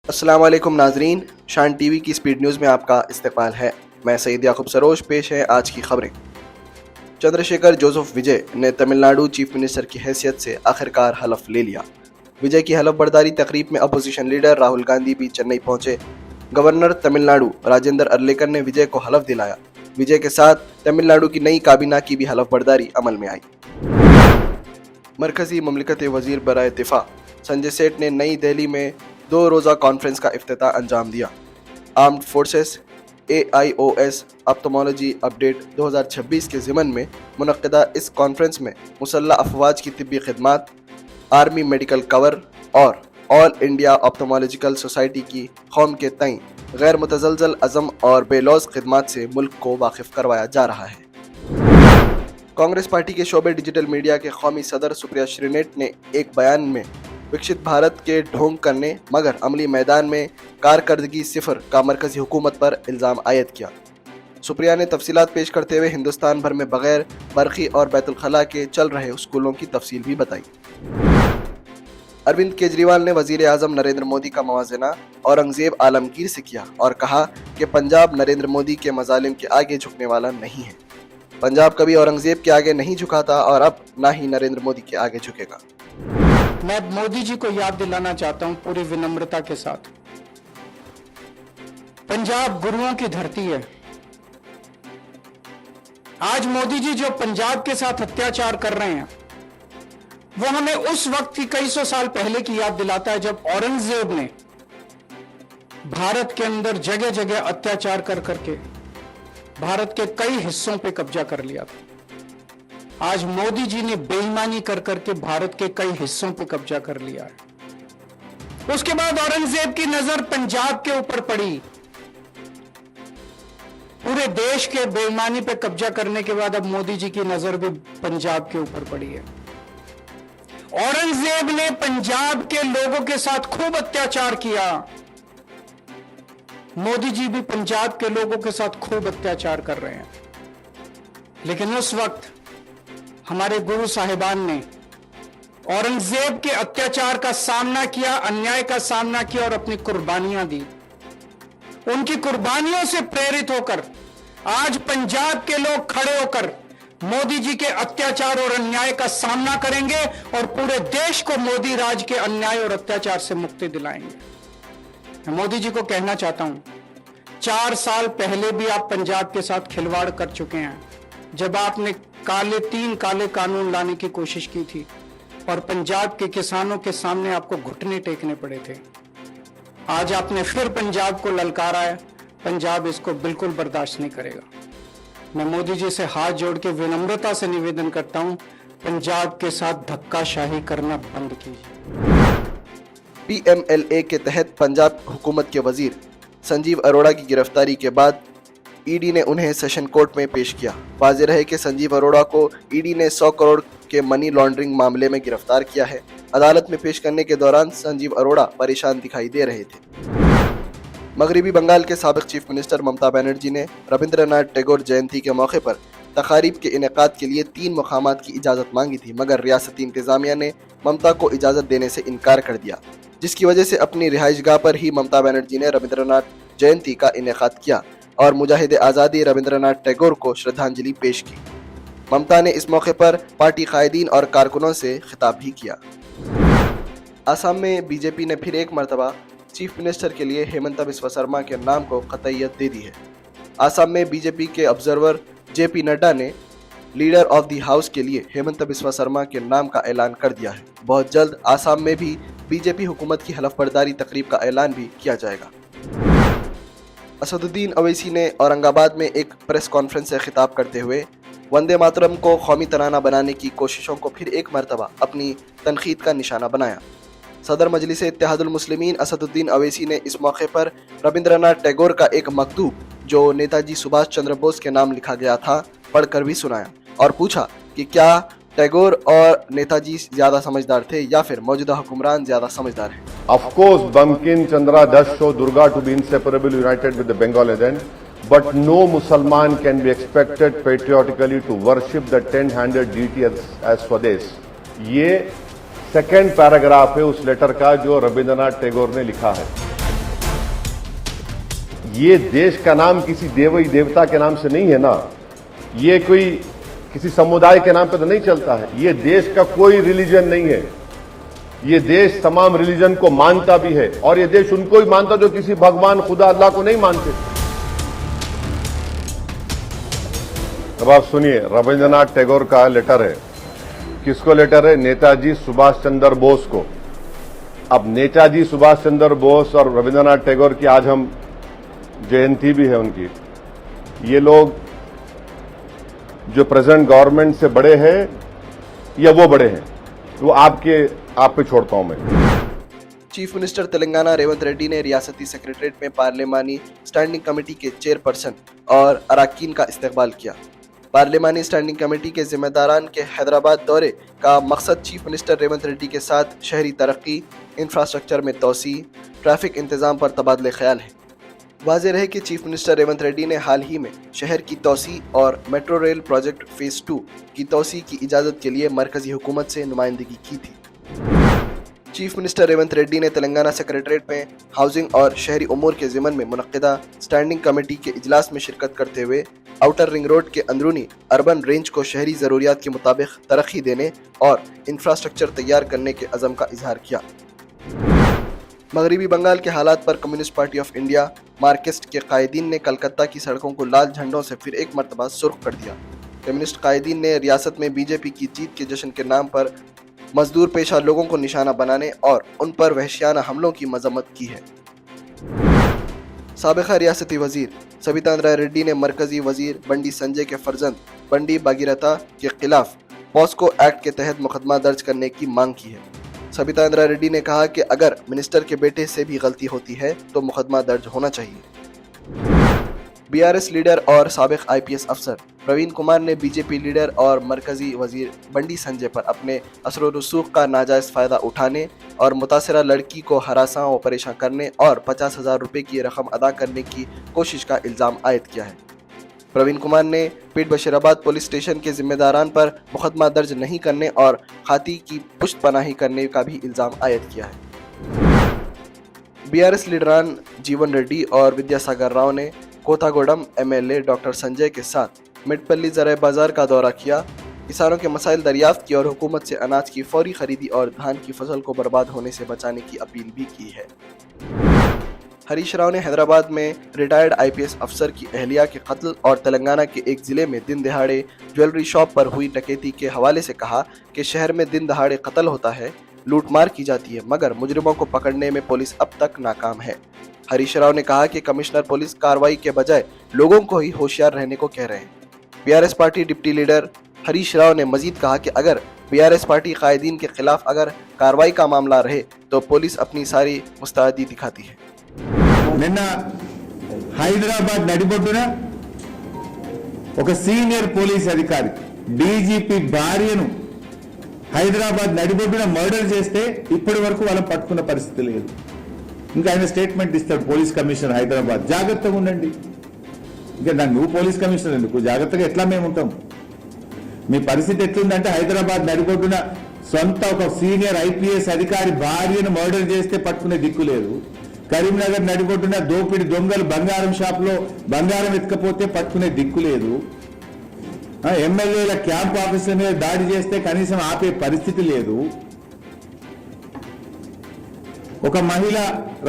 अस्सलाम वालेकुम नाजरीन, शान टीवी की स्पीड न्यूज़ में आपका इस्तकबाल है। मैं सईद याकूब सरोज। पेश है आज की खबरें। चंद्रशेखर जोसेफ विजय ने तमिलनाडु चीफ मिनिस्टर की हैसियत से आखिरकार हलफ ले लिया। विजय की हलफ बर्दारी तकरीब में अपोजिशन लीडर राहुल गांधी भी चेन्नई पहुंचे। गवर्नर तमिलनाडु राजेंद्र अर्लेकर ने विजय को हलफ दिलाया। विजय के साथ तमिलनाडु की नई काबीना की भी हलफ बर्दारी अमल में आई। मरकजी ममलिकत वजीर बराए दिफा संजय सेठ ने नई दिल्ली में 2 रोज़ा कॉन्फ्रेंस का इफ्तिताह अंजाम दिया। Armed forces AIOS ophthalmology update 2026 के ज़िमन में मुनक्किदा इस कॉन्फ्रेंस में मुसल्लह अफवाज की तिब्बी खिदमात, आर्मी मेडिकल कवर और ऑल इंडिया ऑप्थेल्मोलॉजिकल सोसाइटी की कौम के तई गैर मुतज़लज़ल अज़म और बेलौज़ खिदमात से मुल्क को वाकिफ़ करवाया जा रहा है। कांग्रेस पार्टी के शोबे डिजिटल मीडिया के कौमी सदर सुप्रिया श्रीनेट ने एक बयान में विकसित भारत के ढोंग करने मगर अमली मैदान में कारकर्दगी सिफर का मरकजी हुकूमत पर इल्ज़ाम आयद किया। सुप्रिया ने तफसीलात पेश करते हुए हिंदुस्तान भर में बगैर बरखी और बैतुल खला के चल रहे स्कूलों की तफसील भी बताई। अरविंद केजरीवाल ने वजीर आजम नरेंद्र मोदी का मवाजना औरंगजेब आलमगीर से किया और कहा कि पंजाब नरेंद्र मोदी के मजालिम के आगे झुकने वाला नहीं है। पंजाब कभी औरंगजेब के आगे नहीं झुका था और अब ना ही नरेंद्र मोदी के आगे झुकेगा। मैं मोदी जी को याद दिलाना चाहता हूं पूरी विनम्रता के साथ, पंजाब गुरुओं की धरती है। आज मोदी जी जो पंजाब के साथ अत्याचार कर रहे हैं वो हमें उस वक्त की कई सौ साल पहले की याद दिलाता है जब औरंगजेब ने भारत के अंदर जगह जगह अत्याचार कर करके भारत के कई हिस्सों पे कब्जा कर लिया था। आज मोदी जी ने बेईमानी कर करके भारत के कई हिस्सों पे कब्जा कर लिया है। उसके बाद औरंगजेब की नजर पंजाब के ऊपर पड़ी। पूरे देश के बेईमानी पे कब्जा करने के बाद अब मोदी जी की नजर भी पंजाब के ऊपर पड़ी है। औरंगजेब ने पंजाब के लोगों के साथ खूब अत्याचार किया, मोदी जी भी पंजाब के लोगों के साथ खूब अत्याचार कर रहे हैं। लेकिन उस वक्त हमारे गुरु साहिबान ने औरंगजेब के अत्याचार का सामना किया, अन्याय का सामना किया और अपनी कुर्बानियां दी। उनकी कुर्बानियों से प्रेरित होकर आज पंजाब के लोग खड़े होकर मोदी जी के अत्याचार और अन्याय का सामना करेंगे और पूरे देश को मोदी राज के अन्याय और अत्याचार से मुक्ति दिलाएंगे। मैं मोदी जी को कहना चाहता हूं, 4 साल पहले भी आप पंजाब के साथ खिलवाड़ कर चुके हैं जब आपने 3 काले कानून लाने की कोशिश की थी और पंजाब के किसानों के सामने आपको घुटने टेकने पड़े थे। आज आपने फिर पंजाब को ललकारा है, पंजाब इसको बिल्कुल बर्दाश्त नहीं करेगा। मैं मोदी जी से हाथ जोड़ के विनम्रता से निवेदन करता हूं, पंजाब के साथ धक्काशाही करना बंद कीजिए। PMLA के तहत पंजाब हुकूमत के वजीर संजीव अरोड़ा की गिरफ्तारी के बाद ईडी ने उन्हें सेशन कोर्ट में पेश किया। वाज़ेह रहे कि संजीव अरोड़ा को ईडी ने 100 करोड़ के मनी लॉन्ड्रिंग मामले में गिरफ्तार किया है। अदालत में पेश करने के दौरान संजीव अरोड़ा परेशान दिखाई दे रहे थे। मगरबी बंगाल के साबिक चीफ मिनिस्टर ममता बनर्जी ने रविंद्रनाथ टैगोर जयंती के मौके पर तकारीब के इनेकाद के लिए 3 मुकामात की इजाज़त मांगी थी, मगर रियासती इंतज़ामिया ने ममता को इजाज़त देने से इनकार कर दिया, जिसकी वजह से अपनी रिहाइशगाह पर ही ममता बनर्जी ने रविंद्रनाथ जयंती का इनेकाद किया और मुजाहिद आज़ादी रविंद्रनाथ टैगोर को श्रद्धांजलि पेश की। ममता ने इस मौके पर पार्टी कायदीन और कारकुनों से खिताब भी किया। असम में बीजेपी ने फिर एक मरतबा चीफ मिनिस्टर के लिए हेमंत बिस्वा शर्मा के नाम को कतईयत दे दी है। असम में बीजेपी के ऑब्जर्वर JP नड्डा ने लीडर ऑफ द हाउस के लिए हेमंत बिस्वा शर्मा के नाम का ऐलान कर दिया है। बहुत जल्द असम में भी बीजेपी हुकूमत की हलफ बर्दारी तकरीब का ऐलान भी किया जाएगा। असदुद्दीन अवैसी ने औरंगाबाद में एक प्रेस कॉन्फ्रेंस से खिताब करते हुए वंदे मातरम को कौमी तराना बनाने की कोशिशों को फिर एक मरतबा अपनी तनकीद का निशाना बनाया। सदर मजलिस इत्तेहादुल मुस्लिमीन असदुद्दीन अवैसी ने इस मौके पर रविंद्रनाथ टैगोर का एक मकतूब जो नेताजी सुभाष चंद्र बोस के नाम लिखा गया था पढ़कर भी सुनाया और पूछा कि क्या टैगोर और नेताजी ज्यादा समझदार थे या फिर मौजूदा हुक्मरान ज्यादा समझदार हैं? Of course, Bankim Chandra does show Durga to be inseparably united with the Bengal legend, but no Mussalman can be expected patriotically to worship the 10-handed deity as Swades. ये सेकेंड पैराग्राफ है उस letter का जो रविंद्रनाथ टैगोर ने लिखा है। ये देश का नाम किसी देवी देवता के नाम से नहीं है ना, ये कोई किसी समुदाय के नाम पे तो नहीं चलता है। ये देश का कोई रिलीजन नहीं है, ये देश तमाम रिलीजन को मानता भी है और ये देश उनको ही मानता जो किसी भगवान खुदा अल्लाह को नहीं मानते। अब आप सुनिए, रविंद्रनाथ टैगोर का लेटर है। किसको लेटर है? नेताजी सुभाष चंद्र बोस को। अब नेताजी सुभाष चंद्र बोस और रविंद्रनाथ टैगोर की आज हम जयंती भी है उनकी। ये लोग जो प्रेजेंट गवर्नमेंट से बड़े हैं या वो बड़े हैं, वो आप पे छोड़ता हूं मैं। चीफ मिनिस्टर तेलंगाना रेवंत रेड्डी ने रियासती सेक्रेटरीट में पार्लिमानी स्टैंडिंग कमेटी के चेयरपर्सन और अरकान का इस्तकबाल किया। पार्लिमानी स्टैंडिंग कमेटी के जिम्मेदारान के हैदराबाद दौरे का मकसद चीफ मिनिस्टर रेवंत रेड्डी के साथ शहरी तरक्की, इंफ्रास्ट्रक्चर में तोसी, ट्रैफिक इंतजाम पर तबादले ख्याल है। वाज़ेह रहे कि चीफ मिनिस्टर रेवंत रेड्डी ने हाल ही में शहर की तोसी और मेट्रो रेल प्रोजेक्ट फेज 2 की तोसी की इजाज़त के लिए मरकजी हुकूमत से नुमाइंदगी की थी। चीफ मिनिस्टर रेवंत रेड्डी ने तेलंगाना सेक्रेटरीट में हाउसिंग और शहरी उमूर के ज़िमन में मुनक्किदा स्टैंडिंग कमेटी के इजलास में शिरकत करते हुए आउटर रिंग रोड के अंदरूनी अर्बन रेंज को शहरी ज़रूरियात के मुताबिक तरक्की देने और इंफ्रास्ट्रक्चर तैयार करने के अज़म का इजहार किया। मगरबी बंगाल के हालात पर communist party of India Marxist के कायदीन ने कलकत्ता की सड़कों को लाल झंडों से फिर एक मरतबा सुर्ख कर दिया। कम्युनिस्ट कायदीन ने रियासत में बीजेपी की जीत के जश्न के नाम पर मजदूर पेशा लोगों को निशाना बनाने और उन पर वहशियाना हमलों की मजम्मत की है। साबिका रियासती वजीर सबिता इंद्रा रेड्डी ने मरकजी वजीर बंडी संजय के फर्जंद बंडी भागीरथा के खिलाफ पॉस्को एक्ट के तहत मुकदमा दर्ज करने की मांग की है। सबिता इंद्रा रेड्डी ने कहा कि अगर मिनिस्टर के बेटे से भी गलती होती है तो मुकदमा दर्ज होना चाहिए। बीआरएस लीडर और साबिक आईपीएस अफसर प्रवीण कुमार ने बीजेपी लीडर और मरकजी वजीर बंडी संजय पर अपने असर रसूख का नाजायज फ़ायदा उठाने और मुतासरा लड़की को हरासा व परेशान करने और 50,000 रुपये की रकम अदा करने की कोशिश का इल्ज़ाम आयद किया है। प्रवीण कुमार ने पीट बशीराबाद पुलिस स्टेशन के जिम्मेदारान पर मुकदमा दर्ज नहीं करने और खाती की पुष्ट पनाही करने का भी इल्ज़ाम आयद किया है। बीआरएस लीडरान जीवन रेड्डी और विद्यासागर राव ने कोथागोडम एमएलए डॉक्टर संजय के साथ मिटपल्ली ज़राए बाजार का दौरा किया, किसानों के मसाइल दरियाफ्त की और हुकूमत से अनाज की फौरी खरीदी और धान की फसल को बर्बाद होने से बचाने की अपील भी की है। हरीश राव ने हैदराबाद में रिटायर्ड आईपीएस अफसर की अहलिया के कत्ल और तेलंगाना के एक ज़िले में दिन दहाड़े ज्वेलरी शॉप पर हुई डकैती के हवाले से कहा कि शहर में दिन दहाड़े कत्ल होता है, लूटमार की जाती है, मगर मुजरिमों को पकड़ने में पुलिस अब तक नाकाम है। हरीश राव ने कहा कि कमिश्नर पुलिस कार्रवाई के बजाय लोगों को ही होशियार रहने को कह रहे हैं। BRS party deputy leader Harish Rao ने मजीद कहा कि अगर बीआरएस पार्टी कायदीन के खिलाफ अगर कार्रवाई का मामला रहे तो पुलिस अपनी सारी मुस्तैदी दिखाती है। నిన్న హైదరాబాద్ నడిబొడ్డున ఒక సీనియర్ పోలీస్ అధికారి డీజీపీ భార్యను హైదరాబాద్ నడిబొడ్డున మర్డర్ చేస్తే ఇప్పటి వరకు వాళ్ళని పట్టుకున్న పరిస్థితి లేదు. ఇంకా ఆయన స్టేట్మెంట్ ఇస్తాడు పోలీస్ కమిషనర్ హైదరాబాద్, జాగ్రత్తగా ఉండండి. ఇంకా నువ్వు పోలీస్ కమిషనర్ ఎందుకు, జాగ్రత్తగా ఎట్లా మేము ఉంటాం? మీ పరిస్థితి ఎట్లుందంటే హైదరాబాద్ నడిబొడ్డున సొంత ఒక సీనియర్ ఐపీఎస్ అధికారి భార్యను మర్డర్ చేస్తే పట్టుకునే దిక్కు లేదు. కరీంనగర్ నడిబొడ్డున దోపిడి దొంగలు బంగారం షాప్ లో బంగారం ఎత్తుకపోతే పట్టుకునే దిక్కు లేదు. ఎమ్మెల్యేల క్యాంప్ ఆఫీసుల మీద దాడి చేస్తే కనీసం ఆపే పరిస్థితి లేదు. ఒక మహిళ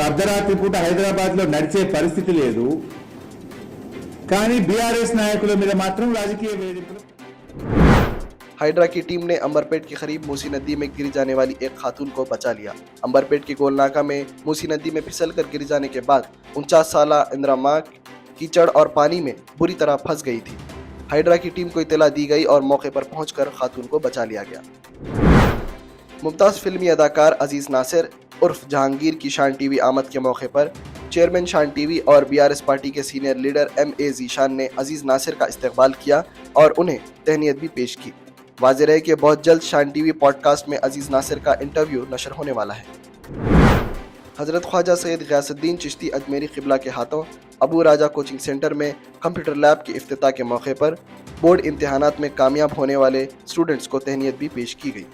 అర్ధరాత్రి పూట హైదరాబాద్ లో నడిచే పరిస్థితి లేదు. కానీ బీఆర్ఎస్ నాయకుల మీద మాత్రం రాజకీయ వేధింపులు. हाइड्रा की टीम ने अंबरपेट के करीब मूसी नदी में गिर जाने वाली एक खातून को बचा लिया। अंबरपेट के गोलनाका में मूसी नदी में फिसलकर गिर जाने के बाद 49 साला इंदिरा मां कीचड़ और पानी में बुरी तरह फंस गई थी। हाइड्रा की टीम को इत्तला दी गई और मौके पर पहुंचकर खातून को बचा लिया गया। मुमताज़ फिल्मी अदाकार अजीज नासिर उर्फ जहांगीर की शान टीवी आमद के मौके पर चेयरमैन शान टीवी और बीआरएस पार्टी के सीनियर लीडर MA ज़ीशान ने अजीज नासिर का इस्तकबाल किया और उन्हें तहनीत भी पेश की। वाज़ेह रहे कि बहुत जल्द शान टीवी पॉडकास्ट में अजीज नासिर का इंटरव्यू नशर होने वाला है। हजरत ख्वाजा सैयद गयासुद्दीन चिश्ती अजमेरी क़िबला के हाथों अबू राजा कोचिंग सेंटर में कंप्यूटर लैब के इफ्तिताह के मौके पर बोर्ड इम्तिहानात में कामयाब होने वाले स्टूडेंट्स को तहनीत भी पेश की गई।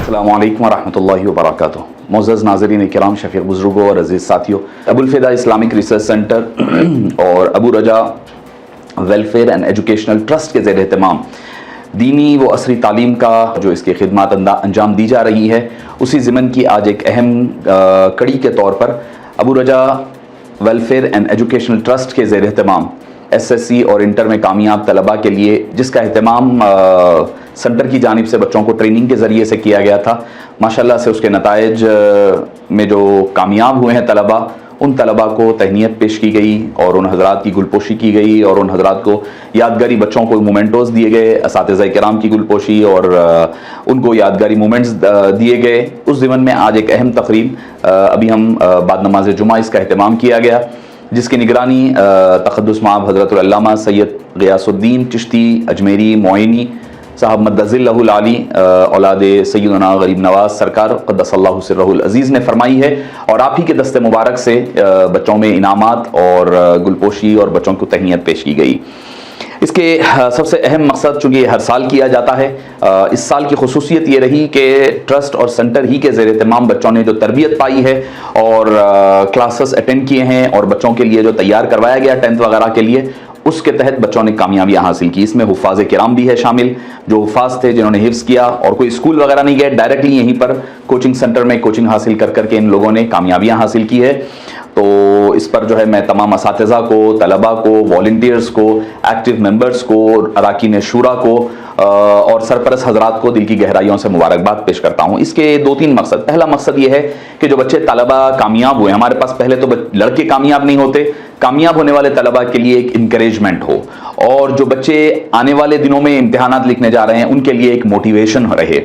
अस्सलामु अलैकुम वरहमतुल्लाहि वबरकातुहू। मुअज़्ज़ज़ नाज़रीन किराम, शफ़ीक़ बुज़ुर्गों और अज़ीज़ साथियों, Abul Fida Islamic research centre और अबू रजा वेलफेयर एंड एजुकेशनल ट्रस्ट के ज़ेर एहतमाम दीनी व असरी तालीम का जो इसकी खिदमत अंजाम दी जा रही है, उसी ज़िमन की आज एक अहम कड़ी के तौर पर अबू रजा वेलफेयर एंड एजुकेशनल ट्रस्ट के ज़ेर एहतमाम SSC और इंटर में कामयाब तलबा के लिए, जिसका अहतमाम सेंटर की जानिब से बच्चों को ट्रेनिंग के ज़रिए से किया गया था, माशाल्लाह से उसके नताइज में जो कामयाब हुए हैं तलबा, उन तलबा को तहनीत पेश की गई और उन हज़रात की गुलपोशी की गई और उन हज़रात को यादगारी बच्चों को मोमेंटोज़ दिए गए, असातिज़ा किराम की गुलपोशी और उनको यादगारी मोमेंट्स दिए गए। उस ज़िमन में आज एक अहम तकरीब अभी हम बाद नमाज जुमा इसका अहतमाम किया गया, जिसकी निगरानी तक़द्दुस माब हज़रतुल अल्लामा सैयद ग़ियासुद्दीन चिश्ती अजमेरी मोइनी साहब मद्दज़िल्लहुल आली औलादे सैयदना गरीब नवाज सरकार क़द्दसल्लाहु सिर्रहुल अज़ीज़ ने फरमाई है और आप ही के दस्ते मुबारक से बच्चों में इनामात और गुलपोशी और बच्चों को तहनीत पेश की गई। इसके सबसे अहम मकसद, चूँकि हर साल किया जाता है, इस साल की खुसूसियत ये रही कि ट्रस्ट और सेंटर ही के ज़ेर एहतमाम बच्चों ने जो तरबियत पाई है और क्लासेस अटेंड किए हैं और बच्चों के लिए जो तैयार करवाया गया 10th वगैरह के लिए, उसके तहत बच्चों ने कामयाबियाँ हासिल की। इसमें हुफ़ाज़ किराम भी है शामिल, जो हुफ़ाज़ थे जिन्होंने हिफ्ज़ किया और कोई स्कूल वगैरह नहीं गए, डायरेक्टली यहीं पर कोचिंग सेंटर में कोचिंग हासिल कर करके इन लोगों ने कामयाबियाँ हासिल की है। तो इस पर जो है मैं तमाम असातिज़ा को, तलबा को, वॉलंटियर्स को, एक्टिव मेंबर्स को, अराकीन शूरा को और सरपरस्त हजरात को दिल की गहराइयों से मुबारकबाद पेश करता हूँ। इसके 2-3 मकसद। पहला मकसद ये है कि जो बच्चे तलबा कामयाब हुए, हमारे पास पहले तो लड़के कामयाब नहीं होते, कामयाब होने वाले तलबा के लिए एक इंकरेजमेंट हो और जो बच्चे आने वाले दिनों में इम्तिहानात लिखने जा रहे हैं उनके लिए एक मोटिवेशन रहे।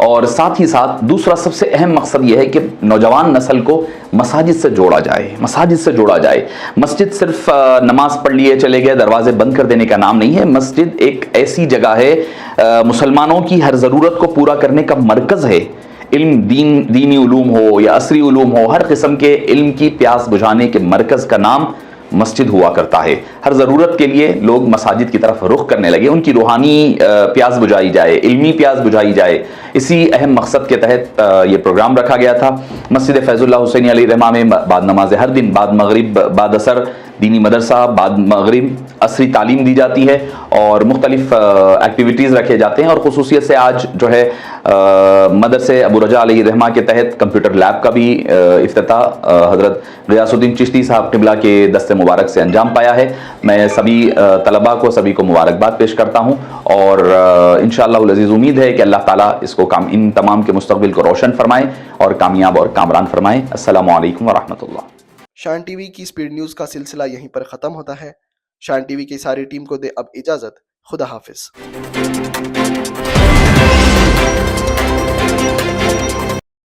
और साथ ही साथ दूसरा सबसे अहम मकसद यह है कि नौजवान नस्ल को मसाजिद से जोड़ा जाए, मसाजिद से जोड़ा जाए। मस्जिद सिर्फ नमाज पढ़ लिए चले गए, दरवाजे बंद कर देने का नाम नहीं है। मस्जिद एक ऐसी जगह है, मुसलमानों की हर ज़रूरत को पूरा करने का मरकज़ है। इल्म, दीनी उलूम हो या असरी उलूम हो, हर किस्म के इल्म की प्यास बुझाने के मरकज़ का नाम मस्जिद हुआ करता है। हर ज़रूरत के लिए लोग मसाजिद की तरफ रुख करने लगे, उनकी रूहानी प्यास बुझाई जाए, इल्मी प्यास बुझाई जाए। इसी अहम मकसद के तहत ये प्रोग्राम रखा गया था। मस्जिद फैज़ुल्लाह हुसैनी अलैहि रहमा में बाद नमाज हर दिन, बाद मगरिब, बाद असर दीनी मदरसा, बाद मगरिब असरी तालीम दी जाती है और मुख्तलिफ एक्टिविटीज़ रखे जाते हैं। और खुसूसियत से आज जो है मदरसे अबू रजा अलैहि रहमा के तहत कंप्यूटर लैब का भी इफ्तिताह हज़रत ग़ियासुद्दीन चिश्ती साहब क़िबला के दस्ते मुबारक से अंजाम पाया है। मैं सभी तलबा को, सभी को मुबारकबाद पेश करता हूँ और इंशाअल्लाह अज़ीज़ उम्मीद है कि अल्लाह ताला इसको इन तमाम के मुस्तक़बिल को रोशन फरमाए और कामयाब और कामरान फरमाए। अस्सलामु अलैकुम वरहमतुल्लाह। शान टीवी की स्पीड न्यूज़ का सिलसिला यहीं पर ख़त्म होता है। शान टीवी की सारी टीम को दे अब इजाज़त। खुदा हाफिज़।